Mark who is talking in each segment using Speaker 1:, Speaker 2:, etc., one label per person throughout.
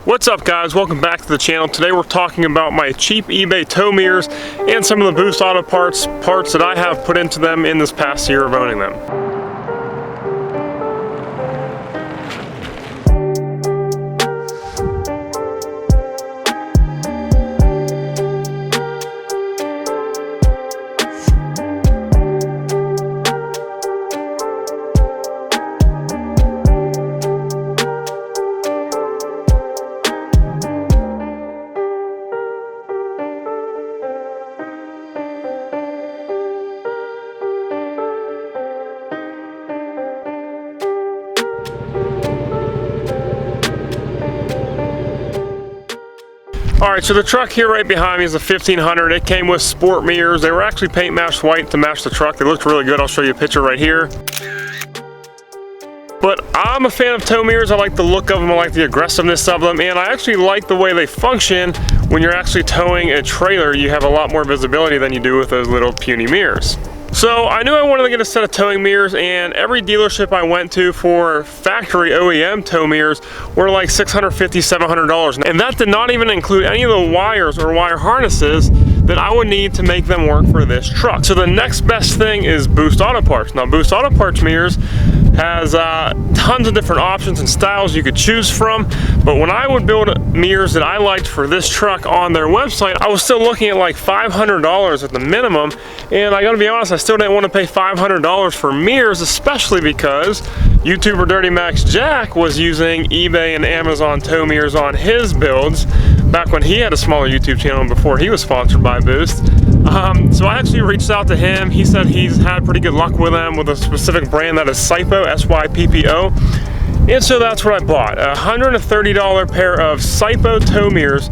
Speaker 1: What's up guys, welcome back to the channel. Today we're talking about my cheap eBay tow mirrors and some of the Boost Auto parts that I have put into them in this past year of owning them. Alright, so the truck here right behind me is a 1500. It came with sport mirrors. They were actually paint matched white to match the truck. They looked really good. I'll show you a picture right here. But I'm a fan of tow mirrors. I like the look of them. I like the aggressiveness of them. And I actually like the way they function. When you're actually towing a trailer, you have a lot more visibility than you do with those little puny mirrors. So I knew I wanted to get a set of towing mirrors, and every dealership I went to for factory OEM tow mirrors were like $650, $700. And that did not even include any of the wires or wire harnesses that I would need to make them work for this truck. So the next best thing is Boost Auto Parts. Now Boost Auto Parts mirrors has tons of different options and styles you could choose from, but when I would build mirrors that I liked for this truck on their website, I was still looking at like $500 at the minimum, and I gotta be honest, I still didn't want to pay $500 for mirrors, especially because YouTuber Dirty Max Jack was using eBay and Amazon tow mirrors on his builds back when he had a smaller YouTube channel and before he was sponsored by Boost. So I actually reached out to him. He said he's had pretty good luck with them with a specific brand that is Syppo, S-Y-P-P-O. And so that's what I bought, a $130 pair of Syppo tow mirrors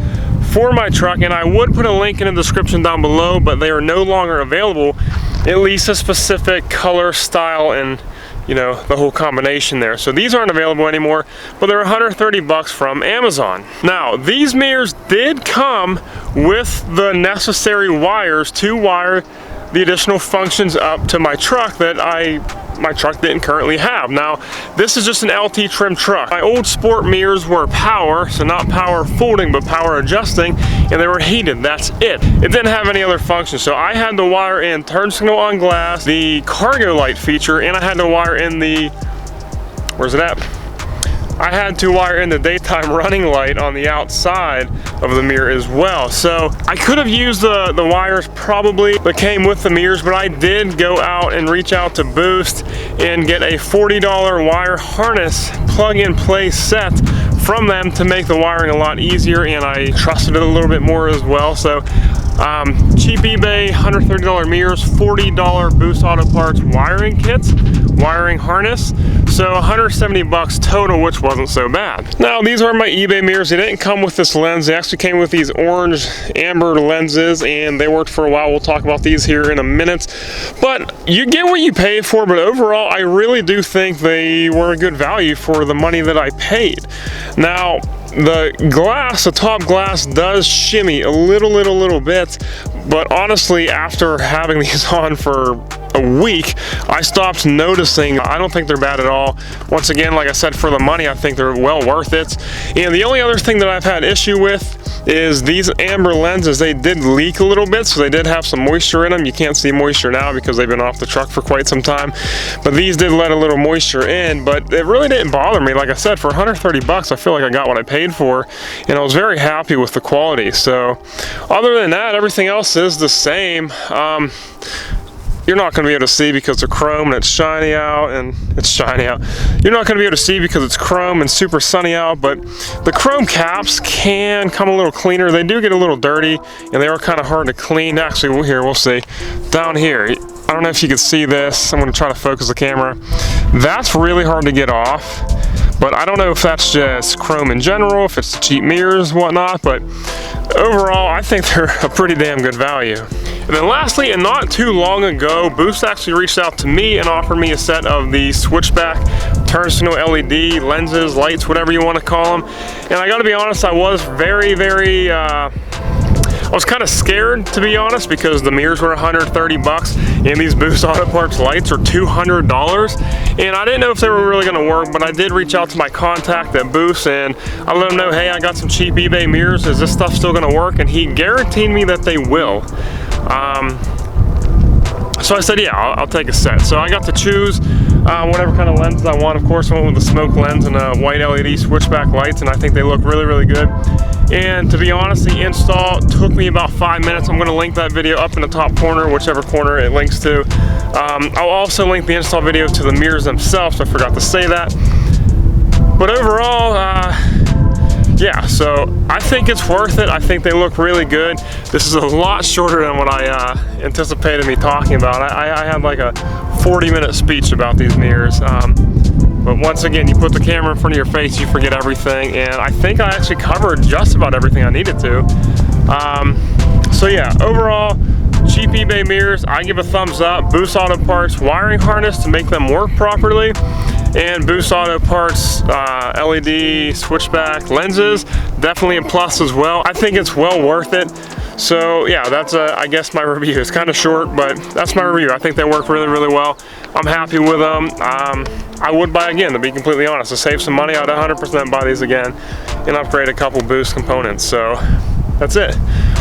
Speaker 1: for my truck, and I would put a link in the description down below, but they are no longer available, at least a specific color, style, and you know, the whole combination there. So these aren't available anymore, but they're 130 bucks from Amazon. Now, these mirrors did come with the necessary wires to wire the additional functions up to my truck that my truck didn't currently have. Now, this is just an LT trim truck. My old sport mirrors were power, so not power folding, but power adjusting, and they were heated, that's it. It didn't have any other function, so I had to wire in turn signal on glass, the cargo light feature, and I had to wire in the, where's it at? I had to wire in the daytime running light on the outside of the mirror as well. So I could have used the wires probably that came with the mirrors, but I did go out and reach out to Boost and get a $40 wire harness plug-and-play set from them to make the wiring a lot easier, and I trusted it a little bit more as well. So cheap eBay, $130 mirrors, $40 Boost Auto Parts wiring kits, wiring harness, so 170 bucks total, which wasn't so bad. Now these are my eBay mirrors. They didn't come with this lens. They actually came with these orange amber lenses, and they worked for a while. We'll talk about these here in a minute, but you get what you pay for. But overall, I really do think they were a good value for the money that I paid. Now the glass, the top glass does shimmy a little bit, but honestly, after having these on for a week, I stopped noticing. I don't think they're bad at all. Once again, like I said, for the money, I think they're well worth it. And the only other thing that I've had issue with is these amber lenses. They did leak a little bit, so they did have some moisture in them. You can't see moisture now because they've been off the truck for quite some time, but these did let a little moisture in, but it really didn't bother me. Like I said, for 130 bucks, I feel like I got what I paid for, and I was very happy with the quality. So other than that, everything else is the same. You're not going to be able to see because it's chrome and it's shiny out, and it's shiny out. You're not going to be able to see because it's chrome and super sunny out, but the chrome caps can come a little cleaner. They do get a little dirty, and they are kind of hard to clean. Actually, here, we'll see. Down here, I don't know if you can see this. I'm going to try to focus the camera. That's really hard to get off, but I don't know if that's just chrome in general, if it's cheap mirrors, whatnot, but overall, I think they're a pretty damn good value. And then lastly, and not too long ago, Boost actually reached out to me and offered me a set of the switchback turn signal LED lenses, lights, whatever you want to call them. And I gotta be honest, I was very I was kind of scared, to be honest, because the mirrors were 130 bucks and these Boost Auto Parts lights are $200. And I didn't know if they were really going to work, but I did reach out to my contact at Boost and I let him know, hey, I got some cheap eBay mirrors. Is this stuff still going to work? And he guaranteed me that they will. So I said, yeah, I'll take a set. So I got to choose whatever kind of lenses I want. Of course, I went with the smoke lens and white LED switchback lights, and I think they look really, really good. And to be honest, the install took me about 5 minutes. I'm going to link that video up in the top corner, whichever corner it links to. I'll also link the install video to the mirrors themselves. I forgot to say that. But overall, yeah, so I think it's worth it. I think they look really good. This is a lot shorter than what I anticipated me talking about. I had like a 40-minute speech about these mirrors. But once again, you put the camera in front of your face, you forget everything. And I think I actually covered just about everything I needed to. So yeah, overall, cheap eBay mirrors, I give a thumbs up. Boost Auto Parts wiring harness to make them work properly. And Boost Auto Parts LED switchback lenses, definitely a plus as well. I think it's well worth it. So yeah, that's I guess my review. It's kind of short, but that's my review. I think they work really, really well. I'm happy with them. I would buy again, to be completely honest. To save some money, I'd 100% buy these again and upgrade a couple Boost components. So that's it.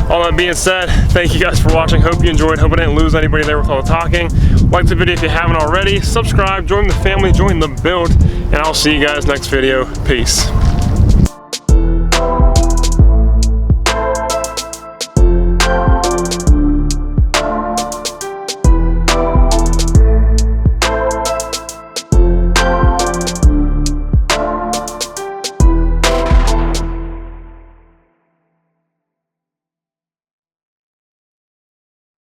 Speaker 1: All that being said, thank you guys for watching. Hope you enjoyed. Hope I didn't lose anybody there with all the talking. Like the video if you haven't already. Subscribe, join the family, join the build, and I'll see you guys next video. Peace.